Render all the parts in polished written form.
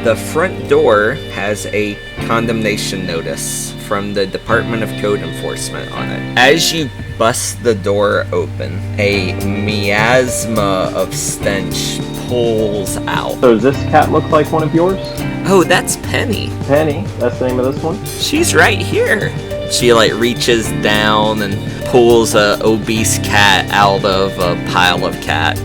The front door has a condemnation notice from the Department of Code Enforcement on it. As you bust the door open, a miasma of stench pulls out. So does this cat look like one of yours? Oh, that's Penny. Penny, that's the name of this one? She's right here. She reaches down and pulls a obese cat out of a pile of cat.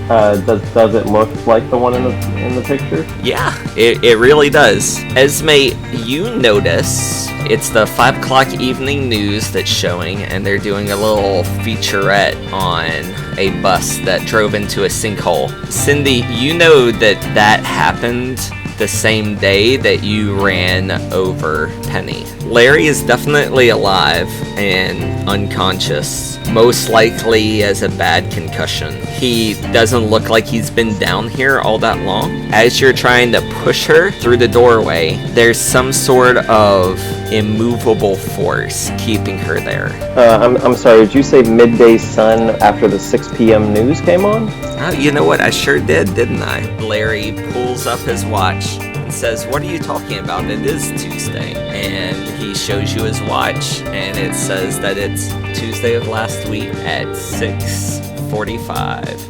Does it look like the one in the picture? Yeah, it really does. Esme, you notice it's the 5 o'clock evening news that's showing, and they're doing a little featurette on a bus that drove into a sinkhole. Cindy, you know that happened the same day that you ran over Penny. Larry is definitely alive and unconscious, most likely as a bad concussion. He doesn't look like he's been down here all that long. As you're trying to push her through the doorway, there's some sort of immovable force keeping her there. I'm sorry, did you say midday sun after the 6 p.m. news came on? Oh, you know what? I sure did, didn't I? Larry pulls up his watch and says, "What are you talking about? It is Tuesday." And he shows you his watch, and it says that it's Tuesday of last week at 6:45.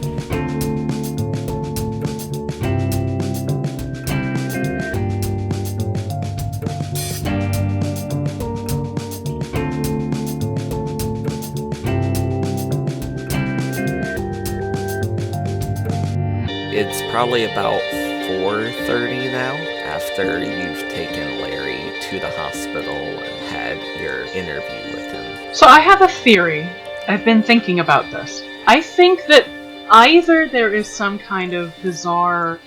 It's probably about 4:30 now, after you've taken Larry to the hospital and had your interview with him. So I have a theory. I've been thinking about this. I think that either there is some kind of bizarre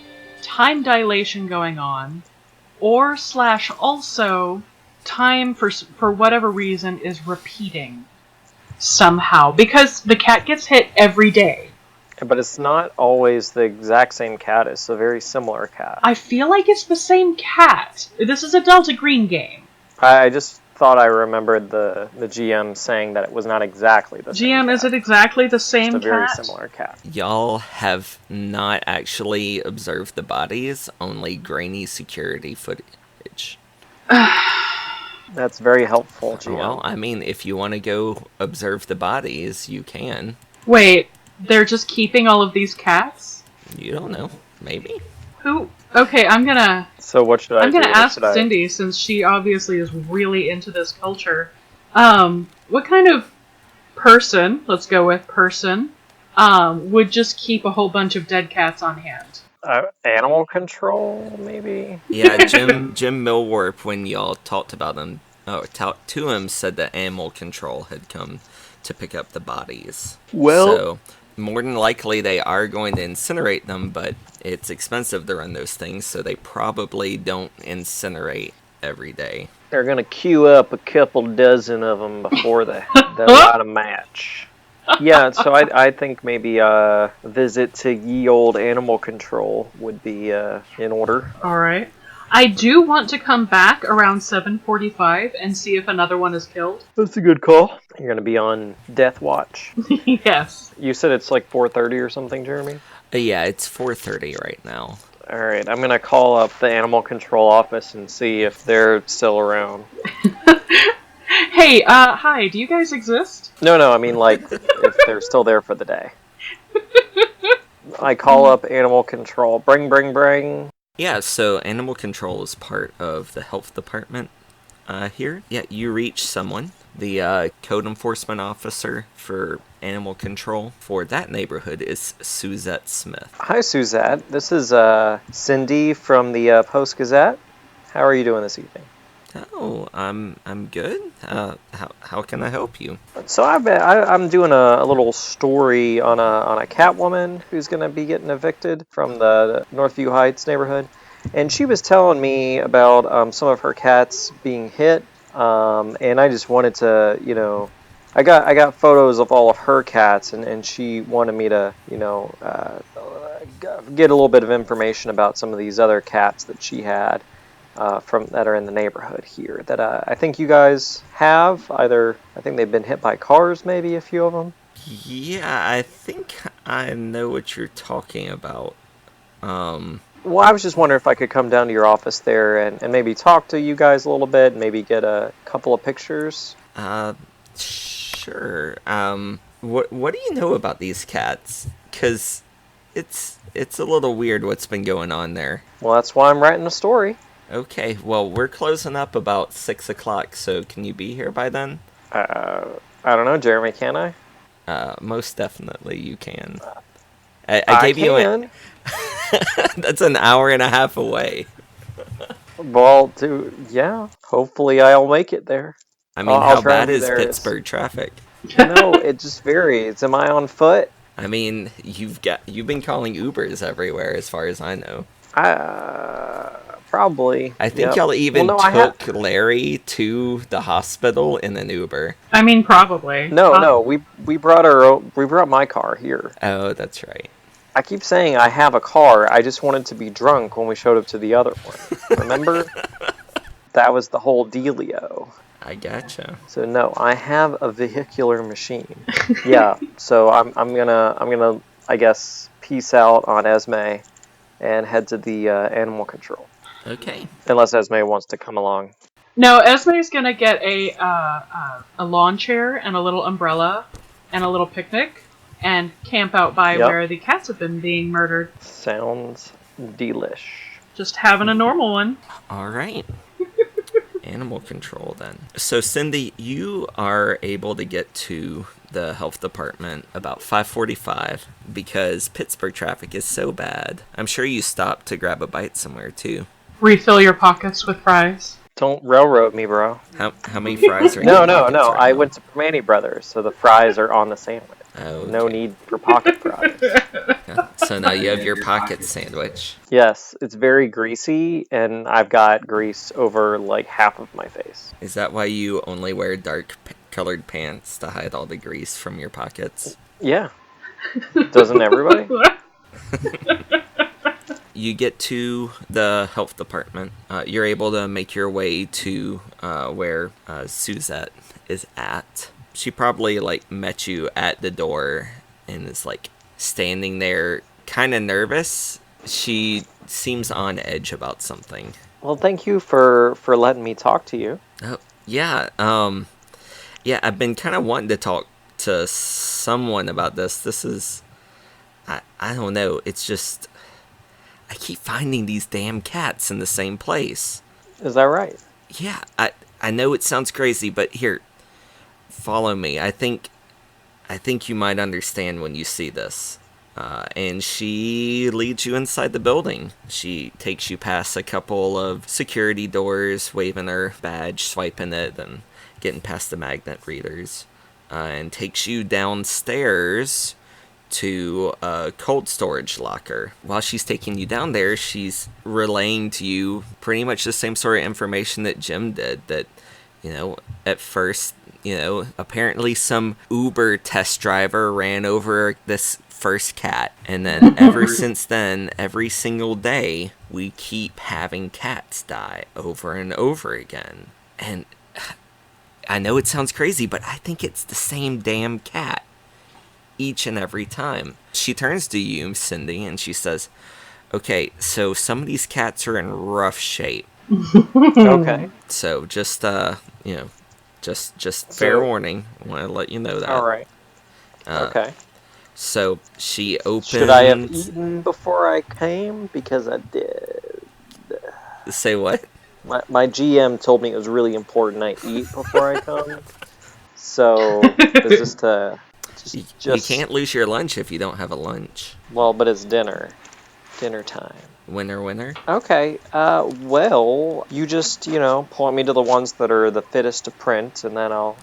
time dilation going on, or / also time for whatever reason is repeating somehow, because the cat gets hit every day. But it's not always the exact same cat, it's a very similar cat. I feel like it's the same cat. This is a Delta Green game. I just thought I remembered the GM saying that it was not exactly the same GM, cat. is it exactly the same cat? It's a very similar cat. Y'all have not actually observed the bodies, only grainy security footage. That's very helpful, GM. Well, I mean, if you want to go observe the bodies, you can. Wait, they're just keeping all of these cats? You don't know. Maybe. Who? Okay, I'm gonna So what should I do? I'm gonna ask Should I- Cindy, since she obviously is really into this culture. What kind of person, let's go with person, would just keep a whole bunch of dead cats on hand? Animal control, maybe? Yeah, Jim Millwarp, when y'all talked about him, talked to him, said that animal control had come to pick up the bodies. Well, so more than likely they are going to incinerate them, but it's expensive to run those things, so they probably don't incinerate every day. they're gonna queue up a couple dozen of them before they'll light a match. Yeah, so I think maybe a visit to ye old animal control would be in order. Alright. I do want to come back around 7:45 and see if another one is killed. That's a good call. You're gonna be on death watch. Yes. You said it's like 4:30 or something, Jeremy? Yeah, it's 4:30 right now. Alright, I'm gonna call up the animal control office and see if they're still around. Hey, hi, do you guys exist? No, I mean like if they're still there for the day. I call up animal control. Bring. Yeah, so animal control is part of the health department here. Yeah, you reach someone, the code enforcement officer for animal control for that neighborhood is Suzette Smith. Hi, Suzette. This is Cindy from the Post-Gazette. How are you doing this evening? Oh, I'm good. How can I help you? So I'm doing a little story on a cat woman who's going to be getting evicted from the Northview Heights neighborhood, and she was telling me about some of her cats being hit, and I just wanted to, I got photos of all of her cats, and she wanted me to, get a little bit of information about some of these other cats that she had. That are in the neighborhood here that I think you guys have. I think they've been hit by cars, maybe a few of them. Yeah, I think I know what you're talking about. Well, I was just wondering if I could come down to your office there and maybe talk to you guys a little bit, maybe get a couple of pictures. Sure. What do you know about these cats? 'Cause it's a little weird what's been going on there. Well, that's why I'm writing a story. Okay, well, we're closing up about 6 o'clock, so can you be here by then? I don't know, Jeremy, can I? Most definitely you can. I gave you can. That's an hour and a half away. Well, yeah. Hopefully, I'll make it there. I mean, I'll how try bad to be is there Pittsburgh traffic? No, it just varies. Am I on foot? I mean, you've been calling Ubers everywhere, as far as I know. Probably. I think Yep. y'all even Well, took Larry to the hospital in an Uber. I mean, probably. No. We brought we brought my car here. Oh, that's right. I keep saying I have a car. I just wanted to be drunk when we showed up to the other one. Remember? That was the whole dealio. I gotcha. So no, I have a vehicular machine. Yeah. So I'm gonna I guess peace out on Esme and head to the animal control. Okay. Unless Esme wants to come along. No, Esme's gonna get a lawn chair and a little umbrella and a little picnic and camp out by where the cats have been being murdered. Sounds delish. Just having a normal one. All right. Animal control then. So Cindy, you are able to get to the health department about 5:45 because Pittsburgh traffic is so bad. I'm sure you stopped to grab a bite somewhere too. Refill your pockets with fries. Don't railroad me, bro. How many fries are in No. your pockets right I now? went to Permane Brothers, so the fries are on the sandwich. Oh, No okay. need for pocket fries. Yeah. So now you have your pocket sandwich. Yes, it's very greasy, and I've got grease over like half of my face. Is that why you only wear dark colored pants to hide all the grease from your pockets? Yeah. Doesn't everybody? You get to the health department. You're able to make your way to where Suzette is at. She probably met you at the door and is standing there kind of nervous. She seems on edge about something. Well, thank you for letting me talk to you. Oh, yeah. Yeah, I've been kind of wanting to talk to someone about this. This is... I don't know. It's just... I keep finding these damn cats in the same place. Is that right? Yeah, I know it sounds crazy, but here, follow me. I think you might understand when you see this. And she leads you inside the building. She takes you past a couple of security doors, waving her badge, swiping it, and getting past the magnet readers. And takes you downstairs to a cold storage locker. While she's taking you down there, she's relaying to you pretty much the same sort of information that Jim did. That, at first, apparently some Uber test driver ran over this first cat. And then ever since then, every single day, we keep having cats die over and over again. And I know it sounds crazy, but I think it's the same damn cat each and every time. She turns to you, Cindy, and she says, okay, so some of these cats are in rough shape. Okay. So just fair warning. I want to let you know that. All right. Okay. So she opens... Should I have eaten before I came? Because I did. Say what? My GM told me it was really important I eat before I come. So, is this to... You can't lose your lunch if you don't have a lunch. Well, but it's dinner. Dinner time. Winner. Okay, well, you just, point me to the ones that are the fittest to print, and then I'll,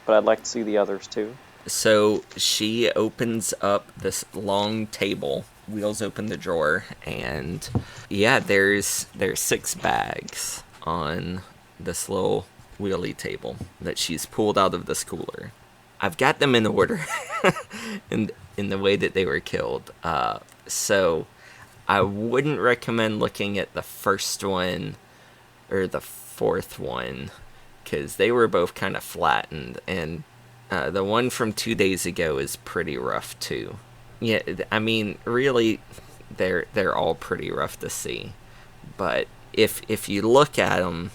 but I'd like to see the others too. So she opens up this long table, wheels open the drawer, and yeah, there's 6 bags on this little wheelie table that she's pulled out of this cooler. I've got them in order in the way that they were killed. So I wouldn't recommend looking at the first one or the fourth one because they were both kind of flattened. And the one from 2 days ago is pretty rough too. Yeah, I mean, really, they're all pretty rough to see. But if you look at them,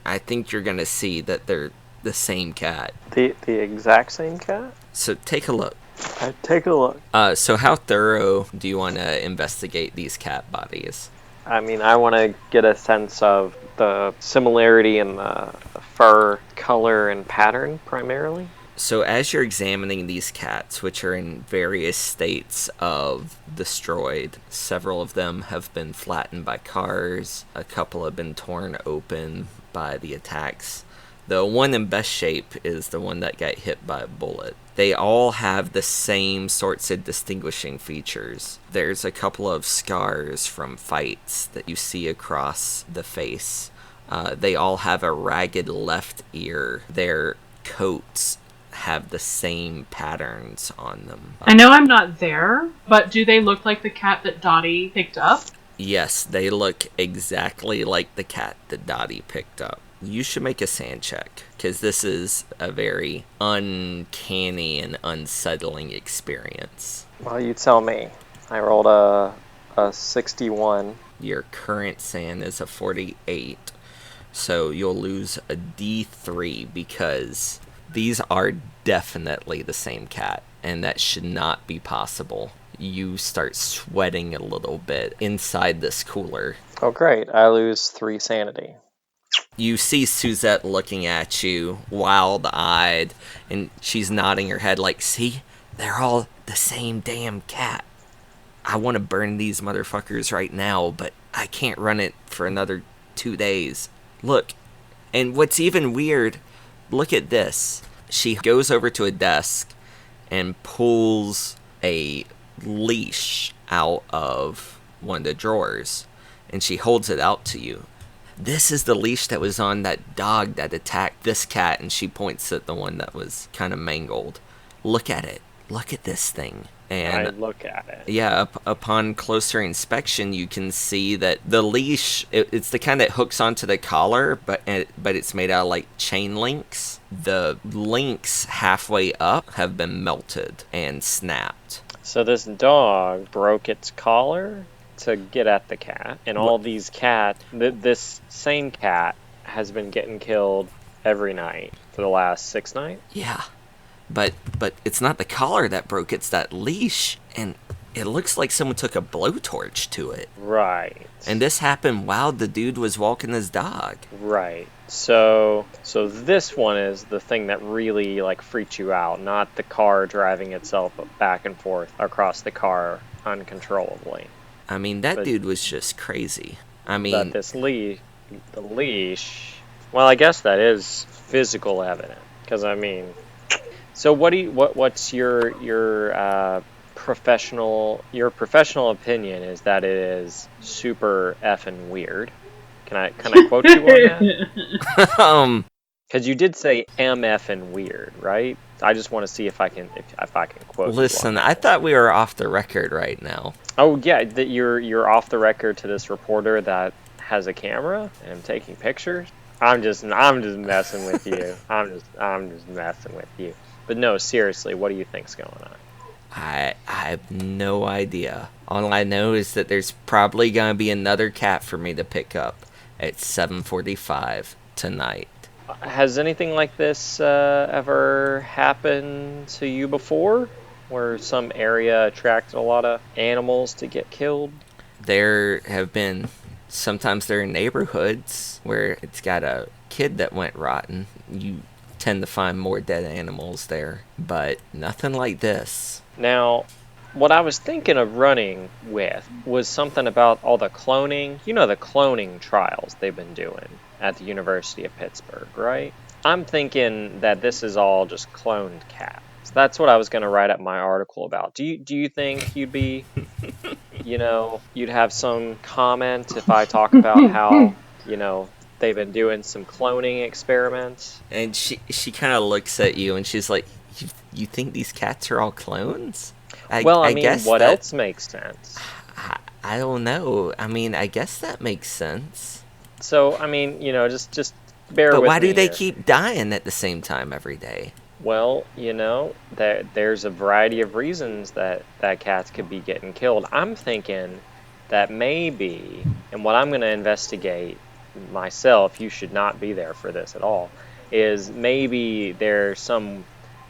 I think you're gonna see that they're the same cat. The exact same cat? So take a look. I take a look. So how thorough do you want to investigate these cat bodies? I mean, I want to get a sense of the similarity in the fur color and pattern primarily. So as you're examining these cats, which are in various states of destroyed, several of them have been flattened by cars, a couple have been torn open by the attacks. The one in best shape is the one that got hit by a bullet. They all have the same sorts of distinguishing features. There's a couple of scars from fights that you see across the face. They all have a ragged left ear. Their coats have the same patterns on them. I know I'm not there, but do they look like the cat that Dotty picked up? Yes, they look exactly like the cat that Dotty picked up. You should make a sand check, because this is a very uncanny and unsettling experience. Well, you tell me. I rolled a 61. Your current sand is a 48, so you'll lose a D3 because these are definitely the same cat, and that should not be possible. You start sweating a little bit inside this cooler. Oh, great. I lose 3 sanity. You see Suzette looking at you, wild-eyed, and she's nodding her head like, see? They're all the same damn cat. I want to burn these motherfuckers right now, but I can't run it for another 2 days. Look, and what's even weird, look at this. She goes over to a desk and pulls a leash out of one of the drawers, and she holds it out to you. This is the leash that was on that dog that attacked this cat, and she points at the one that was kind of mangled. Look at it. Look at this thing. And I look at it. yeah, upon closer inspection, you can see that the leash, it's the kind that hooks onto the collar, but it's made out of like chain links. The links halfway up have been melted and snapped. So this dog broke its collar to get at the cat, and all these this same cat has been getting killed every night for the last 6 nights? Yeah, but it's not the collar that broke, it's that leash, and it looks like someone took a blowtorch to it. Right. And this happened while the dude was walking his dog. Right. So this one is the thing that really like freaked you out, not the car driving itself back and forth across the car uncontrollably. I mean, that dude was just crazy. I mean, But the leash, well, I guess that is physical evidence. Because, I mean, so what's your professional opinion is that it is super effing weird. Can I quote you on that? Because you did say MF and weird, right? I just want to see if I can quote. Listen, I thought we were off the record right now. Oh yeah, that you're off the record to this reporter that has a camera and I'm taking pictures. I'm just messing with you. I'm just messing with you. But no, seriously, what do you think's going on? I have no idea. All I know is that there's probably gonna be another cat for me to pick up at 7:45 tonight. Has anything like this ever happened to you before, where some area attracted a lot of animals to get killed? There have been, sometimes there are neighborhoods where it's got a kid that went rotten. You tend to find more dead animals there, but nothing like this. Now, what I was thinking of running with was something about all the cloning. You know, the cloning trials they've been doing at the University of Pittsburgh, right? I'm thinking that this is all just cloned cats. That's what I was going to write up my article about. Do you think you'd be, you'd have some comment if I talk about how, they've been doing some cloning experiments? And she kind of looks at you and she's like, you think these cats are all clones? I guess what else makes sense? I don't know. I mean, I guess that makes sense. So, I mean, just bear with me. But why do they here. keep dying at the same time every day? Well, there's a variety of reasons that cats could be getting killed. I'm thinking that maybe, and what I'm going to investigate myself, you should not be there for this at all, is maybe there's some,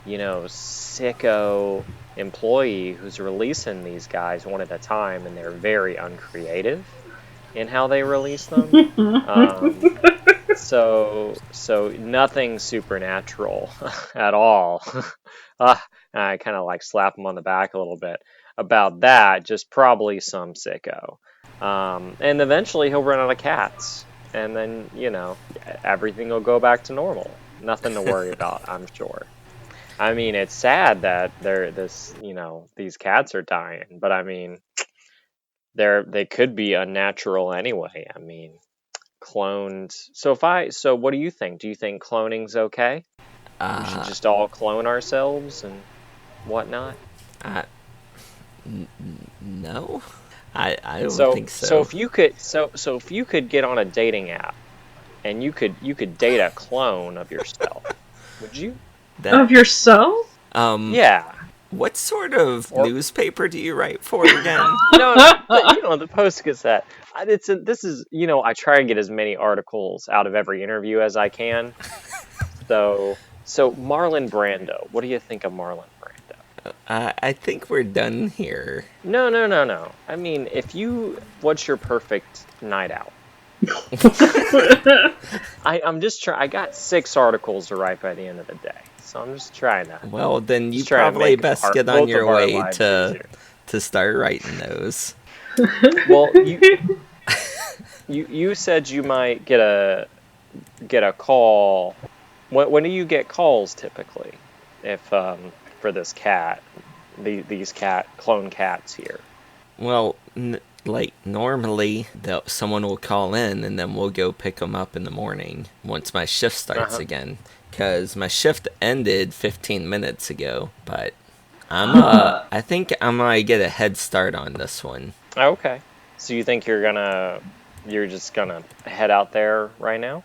sicko employee who's releasing these guys one at a time, and they're very uncreative in how they release them. So nothing supernatural at all. I kind of like slap him on the back a little bit about that, just probably some sicko. And eventually he'll run out of cats, and then, everything will go back to normal. Nothing to worry about, I'm sure. I mean, it's sad that these cats are dying, but I mean, they could be unnatural anyway. I mean, cloned. So what do you think? Do you think cloning's okay? We should just all clone ourselves and whatnot? No. I don't think so. So if you could get on a dating app and you could date a clone of yourself, would you? Of yourself? Yeah. What sort of newspaper do you write for again? The Post-Gazette. This is I try and get as many articles out of every interview as I can. So Marlon Brando. What do you think of Marlon Brando? I think we're done here. No. I mean, what's your perfect night out? I'm just trying. I got 6 articles to write by the end of the day, so I'm just trying to. Well, then you probably best get on your way to start writing those. Well, you said you might get a call. When do you get calls typically? If for this cat, these clone cats here. Well, normally someone will call in and then we'll go pick them up in the morning once my shift starts again. Because my shift ended 15 minutes ago, but I think I'm gonna get a head start on this one. Okay. So you think you're just gonna head out there right now?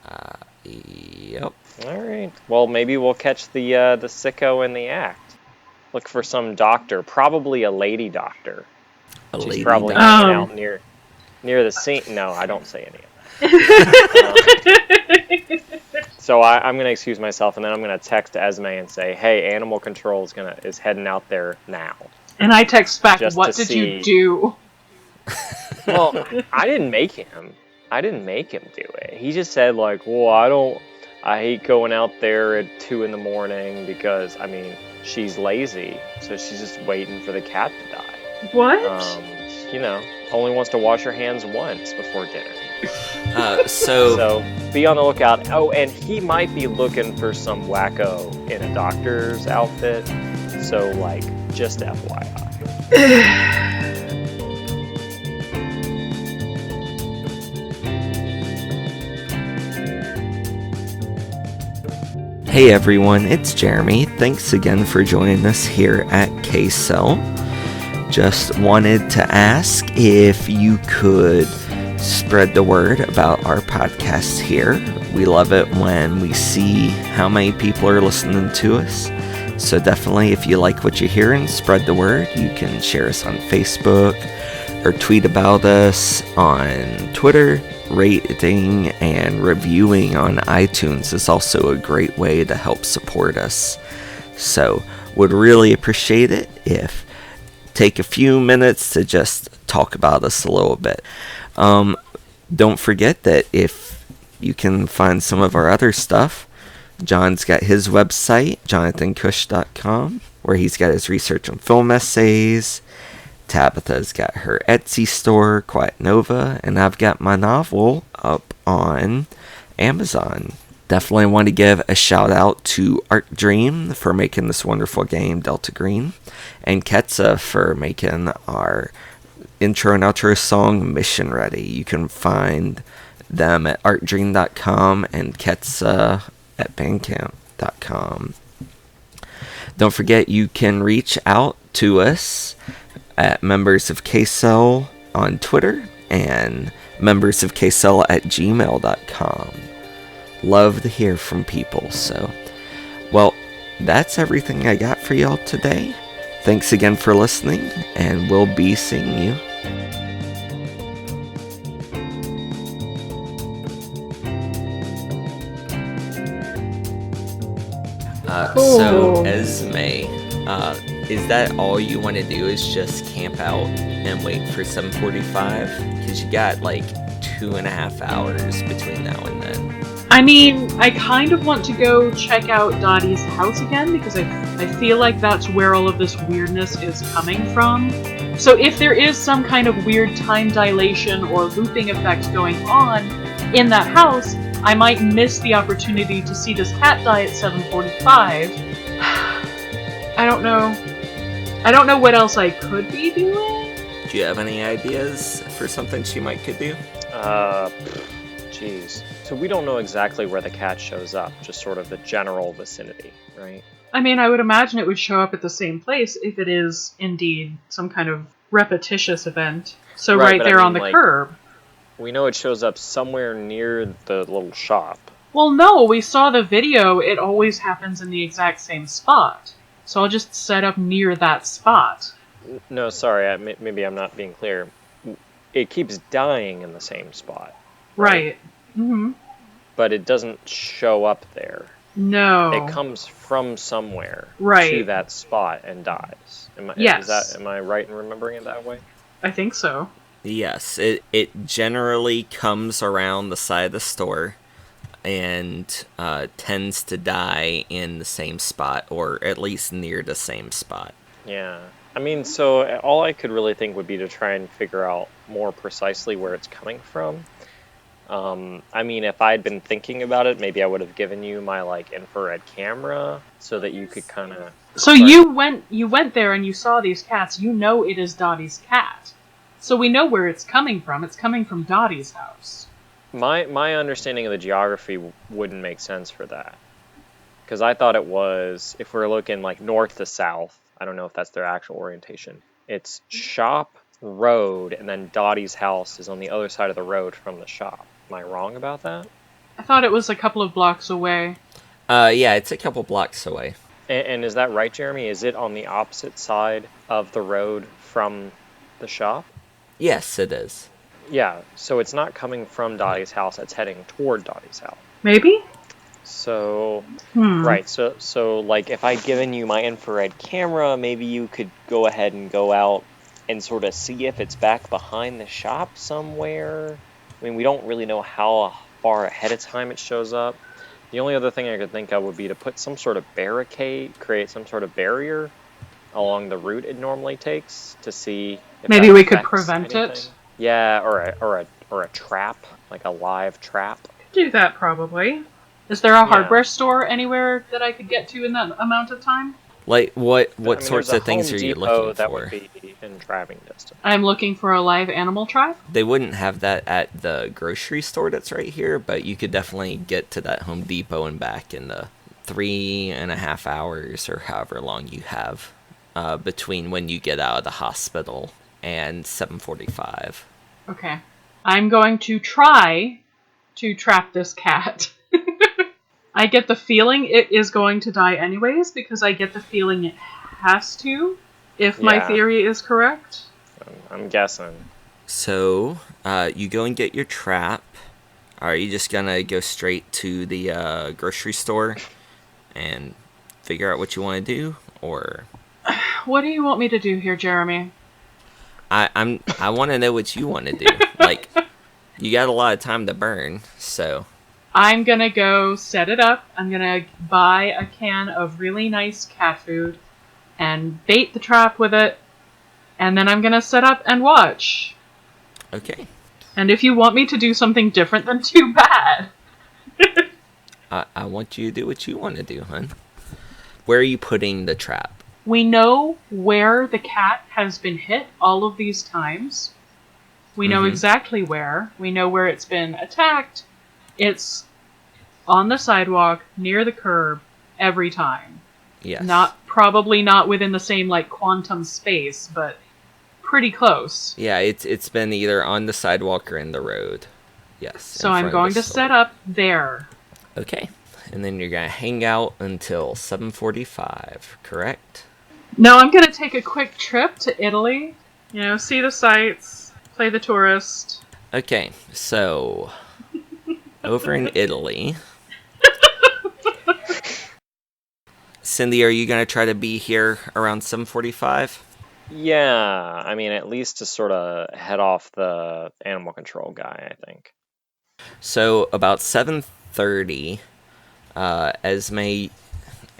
Yep. All right. Well, maybe we'll catch the sicko in the act. Look for some doctor, probably a lady doctor. She's probably hanging out near the scene. No, I don't say any of that. So I'm gonna excuse myself, and then I'm gonna text Esme and say, "Hey, Animal Control is heading out there now." And I text back, "What did you do?" Well, I didn't make him. do it. He just said well, I hate going out there at 2 a.m. because she's lazy, so she's just waiting for the cat to die. What? Only wants to wash her hands once before dinner. So be on the lookout. Oh, and he might be looking for some wacko in a doctor's outfit. So, just FYI. Hey everyone, it's Jeremy. Thanks again for joining us here at K-Cell. Just wanted to ask if you could spread the word about our podcast here. We love it when we see how many people are listening to us. So definitely, if you like what you're hearing, spread the word. You can share us on Facebook or tweet about us on Twitter. Rating and reviewing on iTunes is also a great way to help support us. So, would really appreciate it if take a few minutes to just talk about us a little bit. Don't forget that if you can find some of our other stuff, John's got his website, jonathankush.com, where he's got his research and film essays. Tabitha's got her Etsy store, Quiet Nova, and I've got my novel up on Amazon. Definitely want to give a shout out to Art Dream for making this wonderful game, Delta Green, and Ketsa for making our intro and outro song, Mission Ready. You can find them at artdream.com and Ketsa at bandcamp.com. Don't forget, you can reach out to us at members of K-Cell on Twitter and members of K-Cell at gmail.com. Love to hear from people. So, well, that's everything I got for y'all today. Thanks again for listening, and we'll be seeing you Cool. So, Esme, is that all you want to do is just camp out and wait for 7:45? Because you got like 2.5 hours between now and then. I mean, I kind of want to go check out Dottie's house again because I feel like that's where all of this weirdness is coming from. So if there is some kind of weird time dilation or looping effect going on in that house, I might miss the opportunity to see this cat die at 7:45. I don't know. I don't know what else I could be doing. Do you have any ideas for something she might could do? Jeez. So we don't know exactly where the cat shows up, just sort of the general vicinity, right? I mean, I would imagine it would show up at the same place if it is indeed some kind of repetitious event. So right but there I mean, on the like, curb. We know it shows up somewhere near the little shop. Well, no, we saw the video. It always happens in the exact same spot. So I'll just set up near that spot. No, sorry, maybe I'm not being clear. It keeps dying in the same spot. Right. Mm-hmm. But it doesn't show up there. No. It comes from somewhere Right. to that spot and dies. Yes. Am I right in remembering it that way? I think so. Yes, it generally comes around the side of the store and tends to die in the same spot, or at least near the same spot. Yeah. I mean, so all I could really think would be to try and figure out more precisely where it's coming from. I mean, if I'd been thinking about it, maybe I would have given you my, like, infrared camera so that you could kind of... So you went there and you saw these cats. You know it is Dottie's cat. So we know where it's coming from. It's coming from Dottie's house. My understanding of the geography wouldn't make sense for that. Because I thought it was, if we're looking, like, north to south, I don't know if that's their actual orientation, it's shop, road, and then Dottie's house is on the other side of the road from the shop. Am I wrong about that? I thought it was a couple of blocks away. Yeah, it's a couple blocks away. And is that right, Jeremy? Is it on the opposite side of the road from the shop? Yes, it is. Yeah, so it's not coming from Dottie's house, it's heading toward Dottie's house. Maybe? So, right, so like if I'd given you my infrared camera, maybe you could go ahead and go out and sort of see if it's back behind the shop somewhere. I mean, we don't really know how far ahead of time it shows up. The only other thing I could think of would be to put some sort of barricade, create some sort of barrier along the route it normally takes to see if Maybe that we could affects prevent anything. it. Yeah, or a trap, like a live trap. Do that probably. Is there a hardware store anywhere that I could get to in that amount of time? Like, what I mean, sorts there's a of things Home are you Depot looking that for? would be in driving distance. I'm looking for a live animal trap. They wouldn't have that at the grocery store that's right here, but you could definitely get to that Home Depot and back in the 3.5 hours or however long you have between when you get out of the hospital and 7:45. Okay. I'm going to try to trap this cat. I get the feeling it is going to die anyways, because I get the feeling it has to, if my Yeah. theory is correct. I'm guessing. So, you go and get your trap. Are you just gonna go straight to the grocery store and figure out what you want to do, or? What do you want me to do here, Jeremy? I want to know what you want to do. Like, you got a lot of time to burn, so. I'm gonna go set it up. I'm gonna buy a can of really nice cat food and bait the trap with it, and then I'm gonna set up and watch. Okay. And if you want me to do something different, then too bad. I want you to do what you want to do, hon. Where are you putting the trap? We know where the cat has been hit all of these times. We know exactly where. We know where it's been attacked. It's on the sidewalk, near the curb, every time. Yes. Probably not within the same, like, quantum space, but pretty close. Yeah, it's been either on the sidewalk or in the road. Yes. So I'm going to set up there. Okay. And then you're going to hang out until 7:45, correct? No, I'm going to take a quick trip to Italy. You know, see the sights, play the tourist. Okay, so over in Italy. Cindy, are you going to try to be here around 7:45? Yeah, I mean, at least to sort of head off the animal control guy, I think. So about 7:30, Esme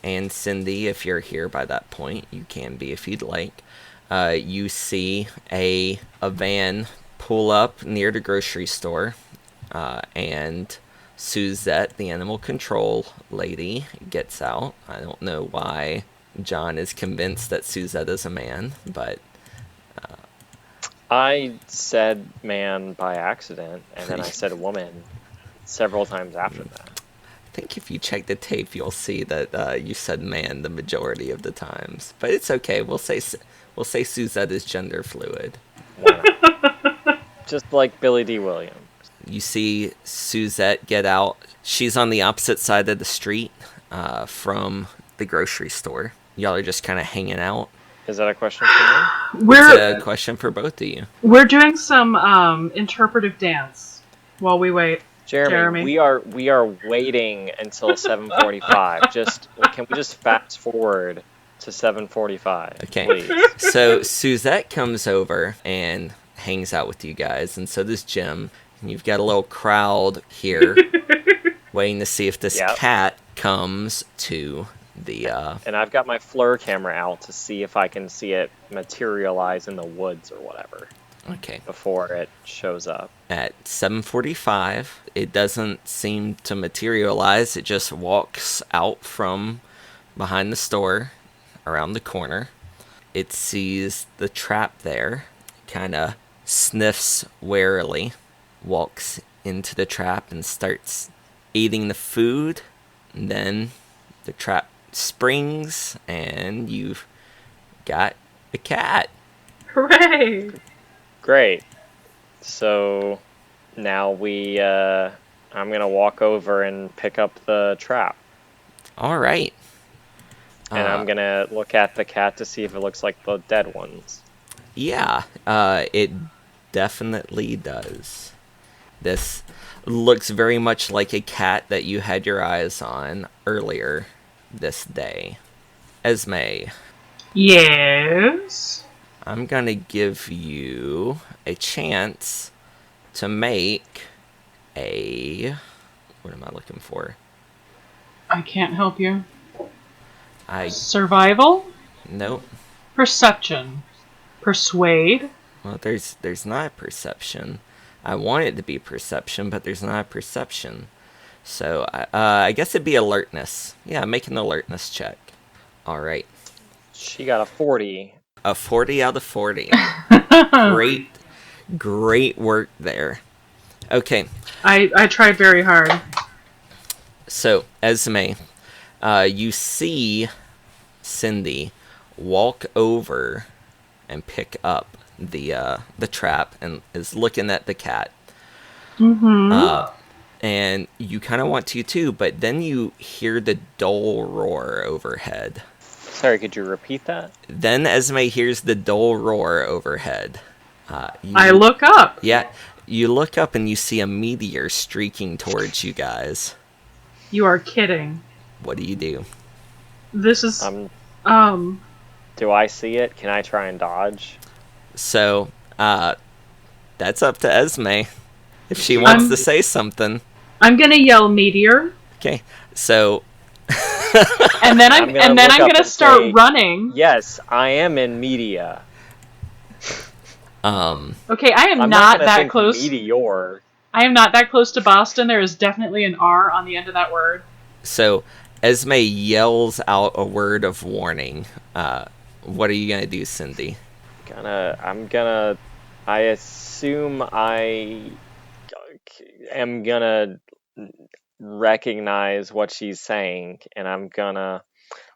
and Cindy, if you're here by that point, you can be if you'd like. You see a van pull up near the grocery store, and Suzette, the animal control lady, gets out. I don't know why John is convinced that Suzette is a man, but I said man by accident, and then I said woman several times after that. I think if you check the tape, you'll see that you said man the majority of the times. But it's okay. We'll say Suzette is gender fluid. Why not? Just like Billy D. Williams. You see Suzette get out. She's on the opposite side of the street from the grocery store. Y'all are just kind of hanging out. Is that a question for me? It's a question for both of you. We're doing some interpretive dance while we wait. Jeremy, we are waiting until 7:45. Can we just fast forward to 7:45? Okay. Please. So Suzette comes over and hangs out with you guys, and so does Jim. And you've got a little crowd here waiting to see if this cat comes to the And I've got my FLIR camera out to see if I can see it materialize in the woods or whatever. Okay. Before it shows up. At 7:45, it doesn't seem to materialize. It just walks out from behind the store, around the corner. It sees the trap there, kind of sniffs warily, walks into the trap and starts eating the food. And then the trap springs, and you've got a cat. Hooray! Great. So now I'm gonna walk over and pick up the trap. All right. And I'm gonna look at the cat to see if it looks like the dead ones. Yeah, it definitely does. This looks very much like a cat that you had your eyes on earlier this day. Esme. Yes? I'm going to give you a chance to make a... What am I looking for? I can't help you. I... Survival? Nope. Perception. Persuade? Well, there's not perception. I want it to be perception, but there's not perception. So, I guess it'd be alertness. Yeah, make an alertness check. All right. She got a 40. A 40 out of 40. Great work there. Okay. I tried very hard. So, Esme, you see Cindy walk over and pick up the trap and is looking at the cat. Mm-hmm. And you kind of want to too, but then you hear the dull roar overhead. Sorry, could you repeat that? Then Esme hears the dull roar overhead. I look up. Yeah, you look up and you see a meteor streaking towards you guys. You are kidding. What do you do? This is... Do I see it? Can I try and dodge? So, that's up to Esme. If she wants to say something. I'm gonna yell meteor. Okay, so... and then I'm gonna start running. Yes, I am in media. Okay, I am I'm not that close. Meteor. I am not that close to Boston. There is definitely an R on the end of that word. So, Esme yells out a word of warning. What are you gonna do, Cindy? I assume I am gonna recognize what she's saying, and I'm gonna,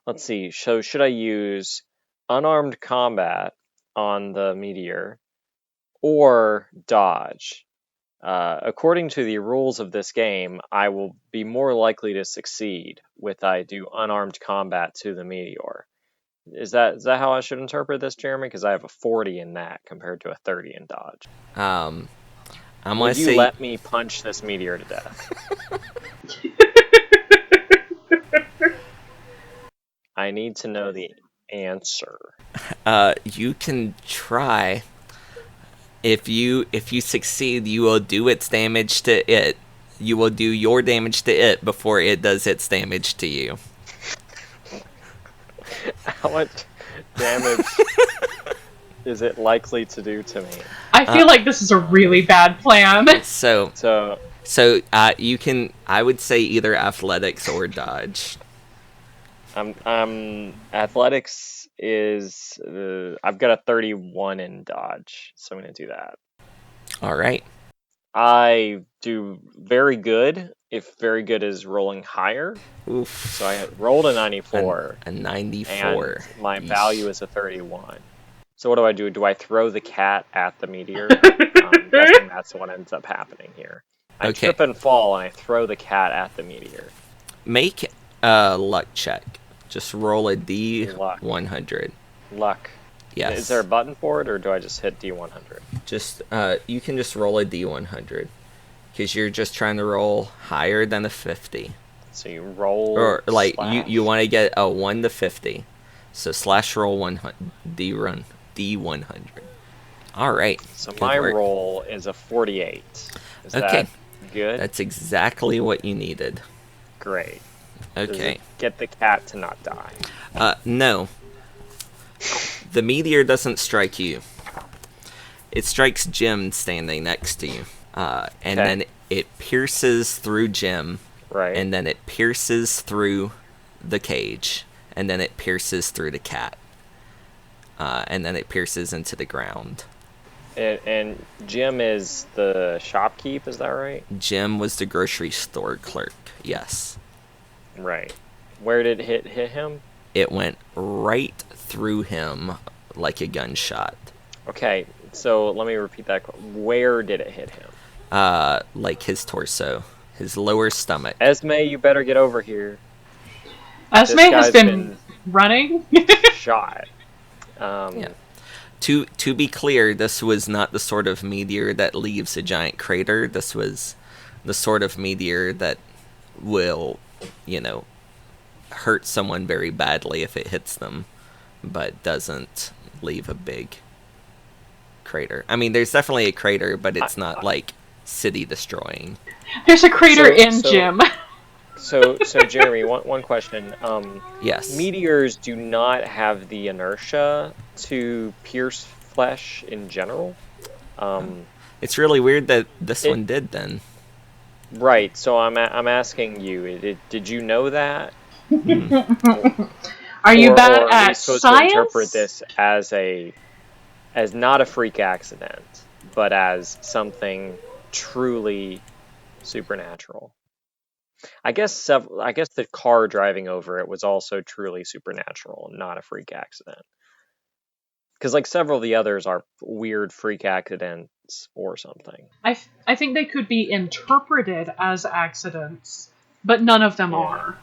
let's see, so should I use unarmed combat on the meteor or dodge? According to the rules of this game, I will be more likely to succeed if I do unarmed combat to the meteor. Is that how I should interpret this, Jeremy? Because I have a 40 in that compared to a 30 in dodge. I'm gonna Will say... you let me punch this meteor to death? I need to know the answer. You can try. If you succeed, you will do its damage to it. You will do your damage to it before it does its damage to you. How much damage is it likely to do to me? I feel like this is a really bad plan. So you can, I would say, either athletics or dodge. Athletics is I've got a 31 in dodge, so I'm gonna do that. All right. I do very good if very good is rolling higher. Oof. So I rolled a 94. A 94. And my value is a 31. So what do? Do I throw the cat at the meteor? I'm guessing that's what ends up happening here. I trip and fall, and I throw the cat at the meteor. Make a luck check. Just roll a D100. Luck. Yes. Is there a button for it, or do I just hit D100? Just you can just roll a D100 because you're just trying to roll higher than a 50. So you roll, or like slash. you want to get a 1 to 50. So slash roll 100 D100. All right. So my roll is a 48. Is that good? That's exactly what you needed. Great. Okay. Does it get the cat to not die? No. The meteor doesn't strike you. It strikes Jim standing next to you. And then it pierces through Jim. Right. And then it pierces through the cage. And then it pierces through the cat. And then it pierces into the ground. And Jim is the shopkeep, is that right? Jim was the grocery store clerk, yes. Right. Where did it hit him? It went right through him like a gunshot. Okay, so let me repeat that. Where did it hit him? Like his torso, his lower stomach. Esme, you better get over here. Esme has been running. Shot. Yeah. To be clear, this was not the sort of meteor that leaves a giant crater. This was the sort of meteor that will, hurt someone very badly if it hits them, but doesn't leave a big crater. I mean, there's definitely a crater, but it's not like city destroying. There's a crater in Jim. So Jeremy, one question. Yes. Meteors do not have the inertia to pierce flesh in general. It's really weird that this one did then. Right. So I'm asking you. Did you know that? Are you bad or at are we supposed science? to interpret this as not a freak accident, but as something truly supernatural? I guess the car driving over it was also truly supernatural, not a freak accident. Because like several of the others are weird freak accidents or something. I think they could be interpreted as accidents, but none of them are.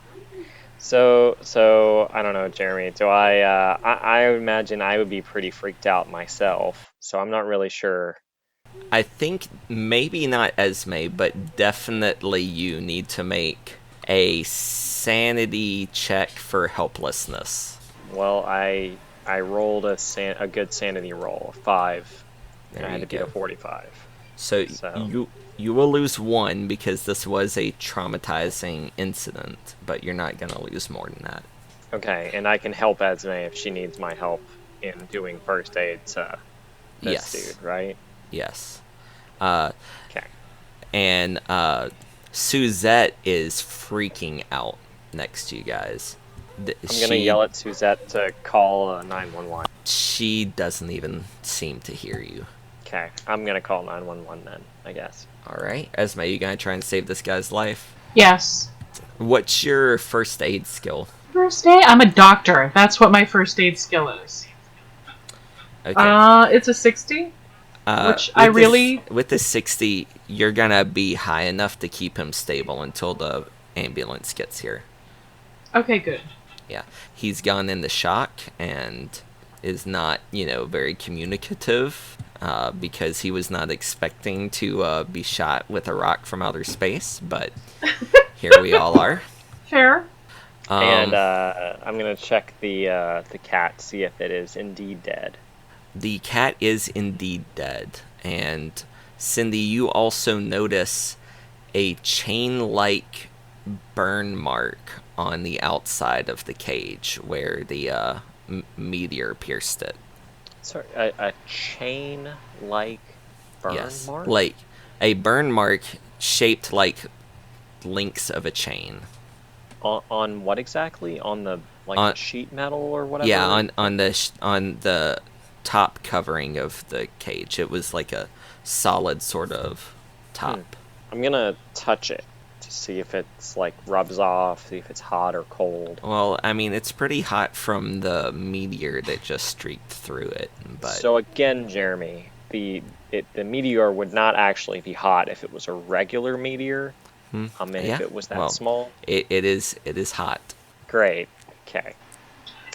So I don't know, Jeremy. Do I imagine I would be pretty freaked out myself. So I'm not really sure. I think maybe not Esme, but definitely you need to make a sanity check for helplessness. Well, I rolled a good sanity roll, 5. And I had to beat a 45. So you will lose 1 because this was a traumatizing incident, but you're not going to lose more than that. Okay, and I can help Esme if she needs my help in doing first aid to this dude, right? Yes. Okay. And Suzette is freaking out next to you guys. I'm going to yell at Suzette to call 911. She doesn't even seem to hear you. Okay, I'm going to call 911 then, I guess. Alright. Esme, you going to try and save this guy's life? Yes. What's your first aid skill? First aid? I'm a doctor. That's what my first aid skill is. Okay. It's a 60. Which I really... With the 60, you're going to be high enough to keep him stable until the ambulance gets here. Okay, good. Yeah. He's gone into shock and is not, very communicative because he was not expecting to be shot with a rock from outer space, but here we all are. Fair. And I'm gonna check the cat, see if it is indeed dead. The cat is indeed dead, and Cindy, you also notice a chain-like burn mark on the outside of the cage where the meteor pierced it. Sorry, a chain-like burn mark? Like a burn mark shaped like links of a chain. On what exactly? On the the sheet metal or whatever? Yeah, on the top covering of the cage. It was like a solid sort of top. I'm gonna touch it to see if it's rubs off, see if it's hot or cold. Well, I mean, it's pretty hot from the meteor that just streaked through it. But so again, Jeremy, the meteor would not actually be hot if it was a regular meteor. If it was that small. It is hot. Great. Okay.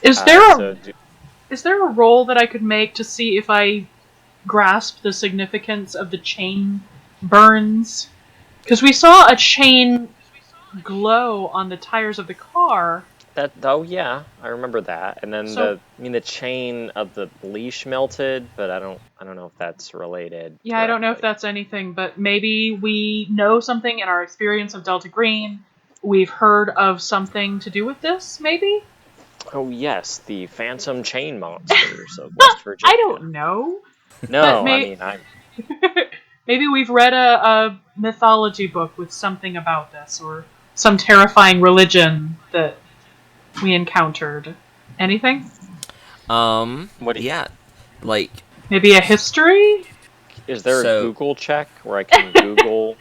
Is there a roll that I could make to see if I grasp the significance of the chain burns? Because we saw a chain glow on the tires of the car. Yeah, I remember that. And then the chain of the leash melted, but I don't know if that's related. Yeah, directly. I don't know if that's anything, but maybe we know something in our experience of Delta Green. We've heard of something to do with this, maybe? Oh yes, the phantom chain monsters of West Virginia. I don't know. No, Maybe we've read a mythology book with something about this, or some terrifying religion that we encountered. Anything? Maybe a history? Is there a Google check where I can Google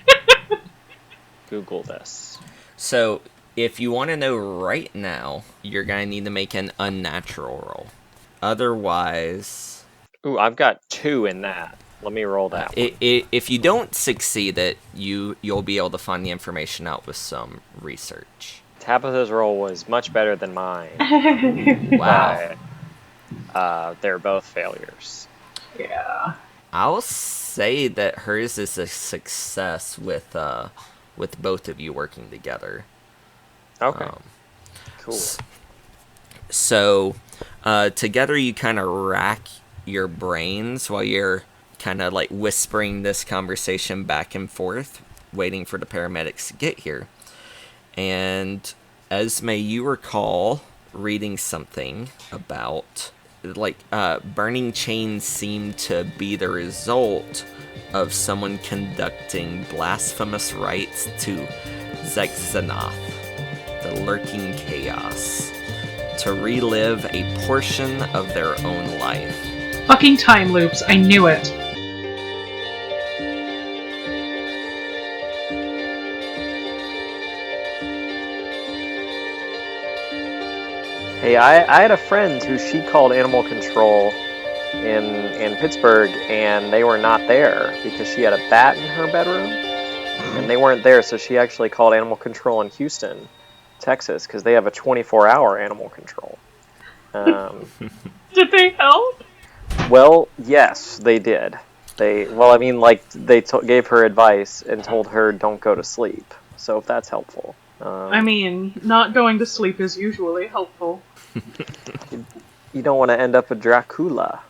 this? So, if you want to know right now, you're going to need to make an unnatural roll. Otherwise... Ooh, I've got 2 in that. Let me roll that one. If you don't succeed it, you'll be able to find the information out with some research. Tabitha's roll was much better than mine. Wow. They're both failures. Yeah. I'll say that hers is a success with both of you working together. Okay. Cool. So, together you kind of rack your brains while you're kind of whispering this conversation back and forth, waiting for the paramedics to get here. And Esme, you recall reading something about burning chains seem to be the result of someone conducting blasphemous rites to Zexanath, the lurking chaos, to relive a portion of their own life. Fucking time loops, I knew it. Hey, I had a friend who she called animal control in Pittsburgh, and they were not there because she had a bat in her bedroom, and they weren't there, so she actually called animal control in Houston, Texas, because they have a 24-hour animal control. Did they help? Well, yes, they did. They gave her advice and told her don't go to sleep. So if that's helpful. Not going to sleep is usually helpful. You don't want to end up a Dracula.